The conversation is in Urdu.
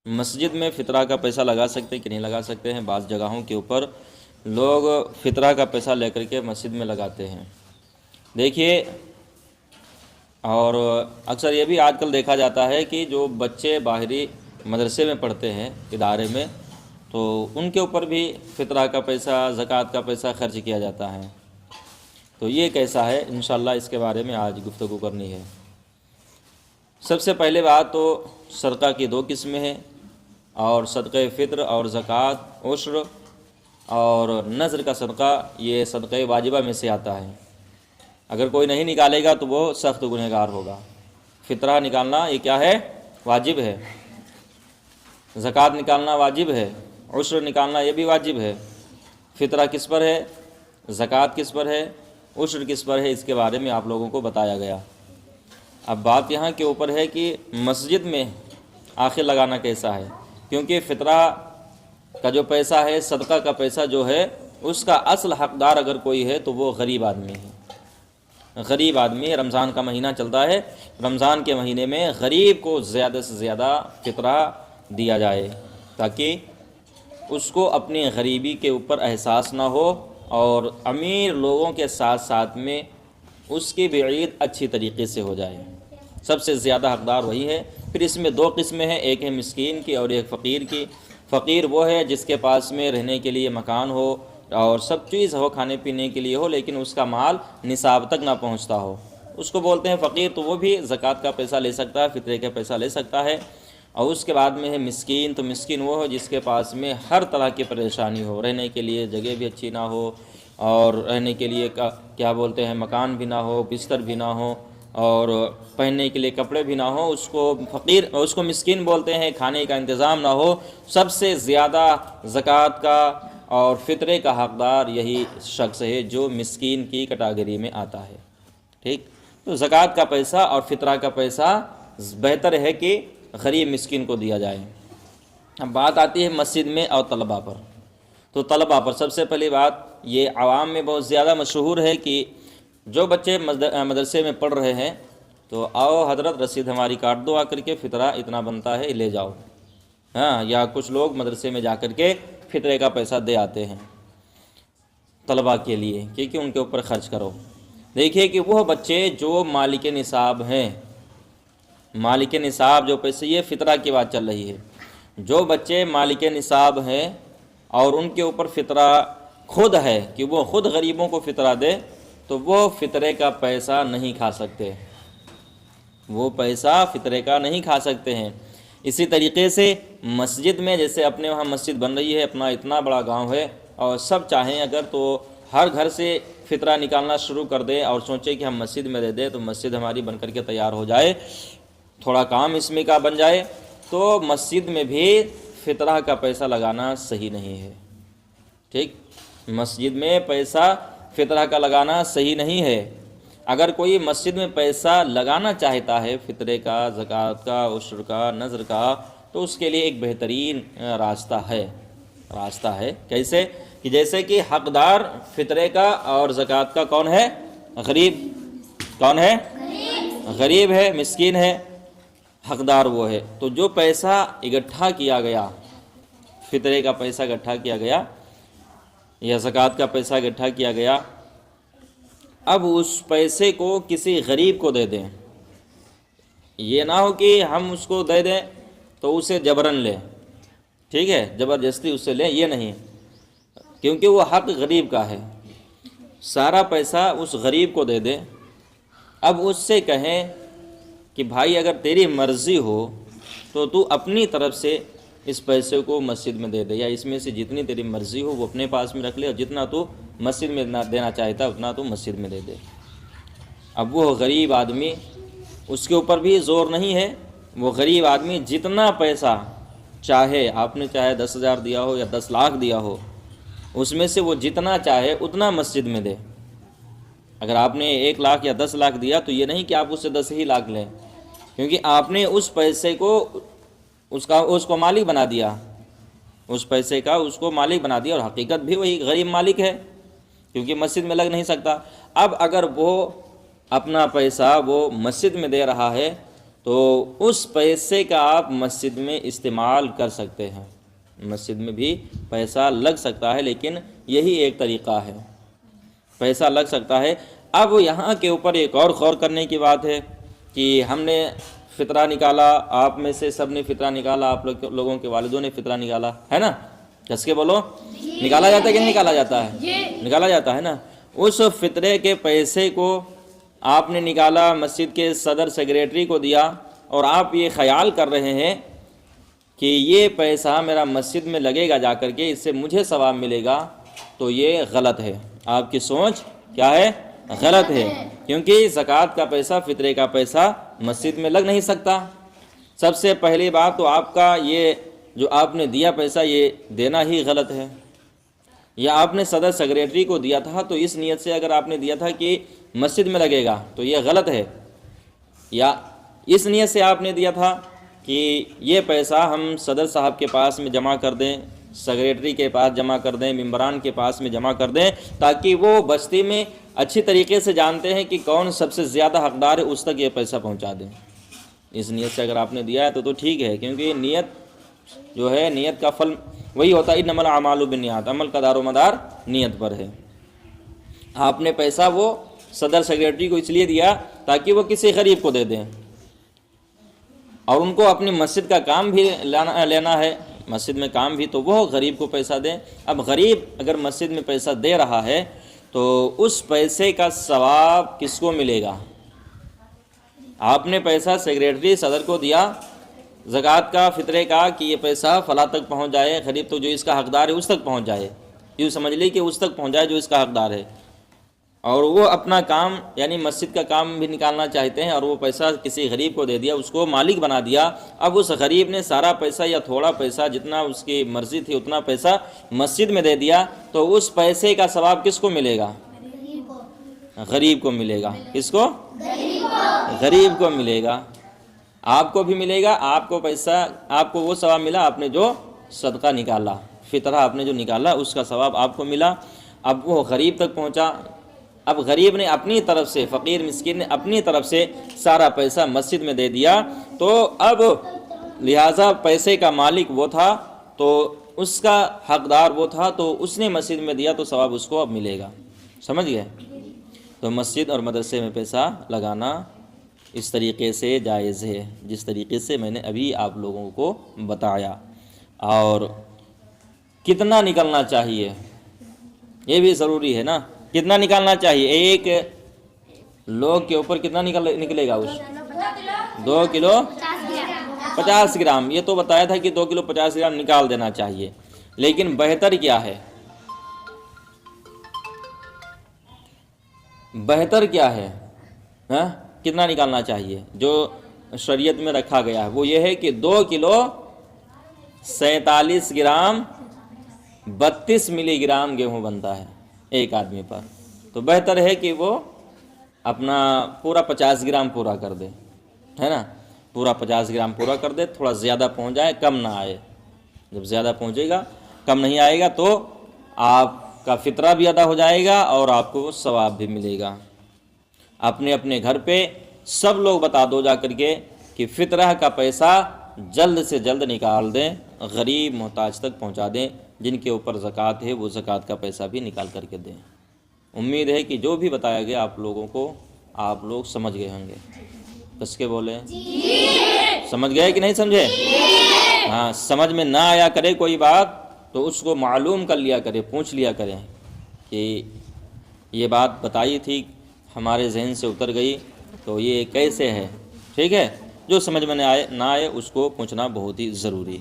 مسجد میں فطرہ کا پیسہ لگا سکتے ہیں کہ نہیں لگا سکتے ہیں؟ بعض جگہوں کے اوپر لوگ فطرہ کا پیسہ لے کر کے مسجد میں لگاتے ہیں۔ دیکھیے، اور اکثر یہ بھی آج کل دیکھا جاتا ہے کہ جو بچے باہری مدرسے میں پڑھتے ہیں ادارے میں، تو ان کے اوپر بھی فطرہ کا پیسہ، زکوٰۃ کا پیسہ خرچ کیا جاتا ہے۔ تو یہ کیسا ہے؟ انشاءاللہ اس کے بارے میں آج گفتگو کرنی ہے۔ سب سے پہلے بات تو صدقہ کی دو قسمیں ہیں، اور صدقہ فطر اور زکوٰۃ، عشر اور نذر کا صدقہ، یہ صدقہ واجبہ میں سے آتا ہے۔ اگر کوئی نہیں نکالے گا تو وہ سخت گنہگار ہوگا۔ فطرہ نکالنا یہ کیا ہے؟ واجب ہے۔ زکوٰۃ نکالنا واجب ہے، عشر نکالنا یہ بھی واجب ہے۔ فطرہ کس پر ہے؟ زکوٰۃ کس پر ہے؟ عشر کس پر ہے؟ اس کے بارے میں آپ لوگوں کو بتایا گیا۔ اب بات یہاں کے اوپر ہے کہ مسجد میں آخر لگانا کیسا ہے، کیونکہ فطرہ کا جو پیسہ ہے، صدقہ کا پیسہ جو ہے، اس کا اصل حقدار اگر کوئی ہے تو وہ غریب آدمی ہے۔ غریب آدمی، رمضان کا مہینہ چلتا ہے، رمضان کے مہینے میں غریب کو زیادہ سے زیادہ فطرہ دیا جائے، تاکہ اس کو اپنی غریبی کے اوپر احساس نہ ہو، اور امیر لوگوں کے ساتھ ساتھ میں اس کی بھی عید اچھی طریقے سے ہو جائے۔ سب سے زیادہ حقدار وہی ہے۔ پھر اس میں دو قسمیں ہیں، ایک ہے مسکین کی اور ایک فقیر کی۔ فقیر وہ ہے جس کے پاس میں رہنے کے لیے مکان ہو اور سب چیز ہو، کھانے پینے کے لیے ہو، لیکن اس کا مال نصاب تک نہ پہنچتا ہو، اس کو بولتے ہیں فقیر۔ تو وہ بھی زکوٰۃ کا پیسہ لے سکتا ہے، فطرے کا پیسہ لے سکتا ہے۔ اور اس کے بعد میں ہے مسکین۔ تو مسکین وہ ہو جس کے پاس میں ہر طرح کی پریشانی ہو، رہنے کے لیے جگہ بھی اچھی نہ ہو، اور رہنے کے لیے کیا بولتے ہیں، مکان بھی نہ ہو، بستر بھی نہ ہو، اور پہننے کے لیے کپڑے بھی نہ ہو، اس کو فقیر، اس کو مسکین بولتے ہیں۔ کھانے کا انتظام نہ ہو، سب سے زیادہ زکوٰۃ کا اور فطرے کا حقدار یہی شخص ہے جو مسکین کی کیٹاگری میں آتا ہے۔ ٹھیک، تو زکوٰۃ کا پیسہ اور فطرہ کا پیسہ بہتر ہے کہ غریب مسکین کو دیا جائے۔ اب بات آتی ہے مسجد میں اور طلباء پر۔ تو طلباء پر سب سے پہلی بات، یہ عوام میں بہت زیادہ مشہور ہے کہ جو بچے مدرسے میں پڑھ رہے ہیں تو آؤ حضرت رسید ہماری کاٹ دو آ کر کے، فطرہ اتنا بنتا ہے لے جاؤ۔ ہاں، یا کچھ لوگ مدرسے میں جا کر کے فطرے کا پیسہ دے آتے ہیں طلباء کے لیے، کیونکہ ان کے اوپر خرچ کرو۔ دیکھیے کہ وہ بچے جو مالک نصاب ہیں، مالک نصاب جو پیسے، یہ فطرہ کی بات چل رہی ہے، جو بچے مالک نصاب ہیں اور ان کے اوپر فطرہ خود ہے کہ وہ خود غریبوں کو فطرہ دے، تو وہ فطرے کا پیسہ نہیں کھا سکتے، وہ پیسہ فطرے کا نہیں کھا سکتے ہیں۔ اسی طریقے سے مسجد میں، جیسے اپنے وہاں مسجد بن رہی ہے، اپنا اتنا بڑا گاؤں ہے، اور سب چاہیں اگر تو ہر گھر سے فطرہ نکالنا شروع کر دیں اور سوچیں کہ ہم مسجد میں دے دیں تو مسجد ہماری بن کر کے تیار ہو جائے، تھوڑا کام اس میں کا بن جائے، تو مسجد میں بھی فطرہ کا پیسہ لگانا صحیح نہیں ہے۔ ٹھیک، مسجد میں پیسہ فطرہ کا لگانا صحیح نہیں ہے۔ اگر کوئی مسجد میں پیسہ لگانا چاہتا ہے، فطرے کا، زکوٰۃ کا، عشر کا، نذر کا، تو اس کے لیے ایک بہترین راستہ ہے۔ کیسے؟ کہ جیسے کہ حقدار فطرے کا اور زکوٰۃ کا کون ہے؟ غریب۔ کون ہے؟ غریب ہے، مسکین ہے، حقدار وہ ہے۔ تو جو پیسہ اکٹھا کیا گیا، فطرے کا پیسہ اکٹھا کیا گیا یا زکوٰۃ کا پیسہ اکٹھا کیا گیا، اب اس پیسے کو کسی غریب کو دے دیں۔ یہ نہ ہو کہ ہم اس کو دے دیں تو اسے جبراً لیں، ٹھیک ہے، زبردستی اس سے لیں، یہ نہیں، کیونکہ وہ حق غریب کا ہے۔ سارا پیسہ اس غریب کو دے دیں۔ اب اس سے کہیں کہ بھائی اگر تیری مرضی ہو تو تو اپنی طرف سے اس پیسے کو مسجد میں دے دے، یا اس میں سے جتنی تیری مرضی ہو وہ اپنے پاس میں رکھ لے، اور جتنا تو مسجد میں دینا چاہتا ہے اتنا تو مسجد میں دے دے۔ اب وہ غریب آدمی، اس کے اوپر بھی زور نہیں ہے، وہ غریب آدمی جتنا پیسہ چاہے، آپ نے چاہے 10,000 دیا ہو یا 10 لاکھ دیا ہو، اس میں سے وہ جتنا چاہے اتنا مسجد میں دے۔ اگر آپ نے 1 لاکھ یا 10 لاکھ دیا تو یہ نہیں کہ آپ اس سے 10 ہی لاکھ لیں، کیونکہ آپ نے اس پیسے کو اس کو مالک بنا دیا، اس پیسے کا اس کو مالک بنا دیا، اور حقیقت بھی وہی غریب مالک ہے، کیونکہ مسجد میں لگ نہیں سکتا۔ اب اگر وہ اپنا پیسہ وہ مسجد میں دے رہا ہے تو اس پیسے کا آپ مسجد میں استعمال کر سکتے ہیں، مسجد میں بھی پیسہ لگ سکتا ہے، لیکن یہی ایک طریقہ ہے، پیسہ لگ سکتا ہے۔ اب یہاں کے اوپر ایک اور غور کرنے کی بات ہے کہ ہم نے فطرہ نکالا، آپ میں سے سب نے فطرہ نکالا، آپ لوگوں کے والدوں نے فطرہ نکالا ہے نا، کس کے بولو، نکالا جاتا ہے کہ نہیں نکالا جاتا ہے؟ نکالا جاتا ہے نا۔ اس فطرے کے پیسے کو آپ نے نکالا، مسجد کے صدر سیکریٹری کو دیا، اور آپ یہ خیال کر رہے ہیں کہ یہ پیسہ میرا مسجد میں لگے گا جا کر کے، اس سے مجھے ثواب ملے گا، تو یہ غلط ہے۔ آپ کی سوچ کیا ہے؟ غلط ہے، کیونکہ زکوٰۃ کا پیسہ، فطرے کا پیسہ مسجد میں لگ نہیں سکتا۔ سب سے پہلی بات تو آپ کا یہ جو آپ نے دیا پیسہ، یہ دینا ہی غلط ہے۔ یا آپ نے صدر سیکریٹری کو دیا تھا تو اس نیت سے اگر آپ نے دیا تھا کہ مسجد میں لگے گا تو یہ غلط ہے، یا اس نیت سے آپ نے دیا تھا کہ یہ پیسہ ہم صدر صاحب کے پاس میں جمع کر دیں، سیکریٹری کے پاس جمع کر دیں، ممبران کے پاس میں جمع کر دیں، تاکہ وہ بستی میں اچھی طریقے سے جانتے ہیں کہ کون سب سے زیادہ حقدار ہے، اس تک یہ پیسہ پہنچا دیں۔ اس نیت سے اگر آپ نے دیا ہے تو ٹھیک ہے، کیونکہ یہ نیت جو ہے، نیت کا پھل وہی ہوتا ہے، انما الاعمال بالنیات، عمل کا دار و مدار نیت پر ہے۔ آپ نے پیسہ وہ صدر سیکریٹری کو اس لیے دیا تاکہ وہ کسی غریب کو دے دیں، اور ان کو اپنی مسجد کا کام بھی لینا ہے، مسجد میں کام بھی، تو وہ غریب کو پیسہ دیں۔ اب غریب اگر مسجد میں پیسہ دے رہا ہے تو اس پیسے کا ثواب کس کو ملے گا؟ آپ نے پیسہ سیکریٹری صدر کو دیا زکوٰۃ کا، فطرے کا، کہ یہ پیسہ فلاں تک پہنچ جائے، غریب تو جو اس کا حقدار ہے اس تک پہنچ جائے، یوں سمجھ لی کہ اس تک پہنچ جائے جو اس کا حقدار ہے، اور وہ اپنا کام یعنی مسجد کا کام بھی نکالنا چاہتے ہیں، اور وہ پیسہ کسی غریب کو دے دیا، اس کو مالک بنا دیا۔ اب اس غریب نے سارا پیسہ یا تھوڑا پیسہ، جتنا اس کی مرضی تھی اتنا پیسہ مسجد میں دے دیا، تو اس پیسے کا ثواب کس کو ملے گا؟ غریب کو ملے گا۔ کس کو؟ غریب کو ملے گا۔ آپ کو بھی ملے گا، آپ کو پیسہ، آپ کو وہ ثواب ملا، آپ نے جو صدقہ نکالا، فطرہ آپ نے جو نکالا، اس کا ثواب آپ کو ملا۔ اب وہ غریب تک پہنچا، اب غریب نے اپنی طرف سے، فقیر مسکین نے اپنی طرف سے سارا پیسہ مسجد میں دے دیا، تو اب لہٰذا پیسے کا مالک وہ تھا، تو اس کا حقدار وہ تھا، تو اس نے مسجد میں دیا، تو ثواب اس کو اب ملے گا۔ سمجھ گئے؟ تو مسجد اور مدرسے میں پیسہ لگانا اس طریقے سے جائز ہے، جس طریقے سے میں نے ابھی آپ لوگوں کو بتایا۔ اور کتنا نکلنا چاہیے یہ بھی ضروری ہے نا، کتنا نکالنا چاہیے؟ ایک لوگ کے اوپر کتنا نکلے گا؟ اس 2 کلو 50 گرام، یہ تو بتایا تھا کہ 2 کلو 50 گرام نکال دینا چاہیے، لیکن بہتر کیا ہے؟ بہتر کیا ہے؟ کتنا نکالنا چاہیے؟ جو شریعت میں رکھا گیا ہے وہ یہ ہے کہ 2 کلو 47 گرام 32 ملی گرام گیہوں بنتا ہے ایک آدمی پر، تو بہتر ہے کہ وہ اپنا پورا 50 گرام پورا کر دے، ہے نا، پورا 50 گرام پورا کر دے، تھوڑا زیادہ پہنچ جائے، کم نہ آئے۔ جب زیادہ پہنچے گا، کم نہیں آئے گا، تو آپ کا فطرہ بھی ادا ہو جائے گا اور آپ کو ثواب بھی ملے گا۔ اپنے اپنے گھر پہ سب لوگ بتا دو جا کر کے کہ فطرہ کا پیسہ جلد سے جلد نکال دیں، غریب محتاج تک پہنچا دیں، جن کے اوپر زکوٰۃ ہے وہ زکوٰۃ کا پیسہ بھی نکال کر کے دیں۔ امید ہے کہ جو بھی بتایا گیا آپ لوگوں کو آپ لوگ سمجھ گئے ہوں گے۔ کس کے بولے؟ سمجھ گئے کہ نہیں سمجھے؟ ہاں، سمجھ میں نہ آیا کرے کوئی بات تو اس کو معلوم کر لیا کرے، پوچھ لیا کریں کہ یہ بات بتائی تھی، ہمارے ذہن سے اتر گئی، تو یہ کیسے ہے؟ ٹھیک ہے، جو سمجھ میں نہ آئے اس کو پوچھنا بہت ہی ضروری ہے۔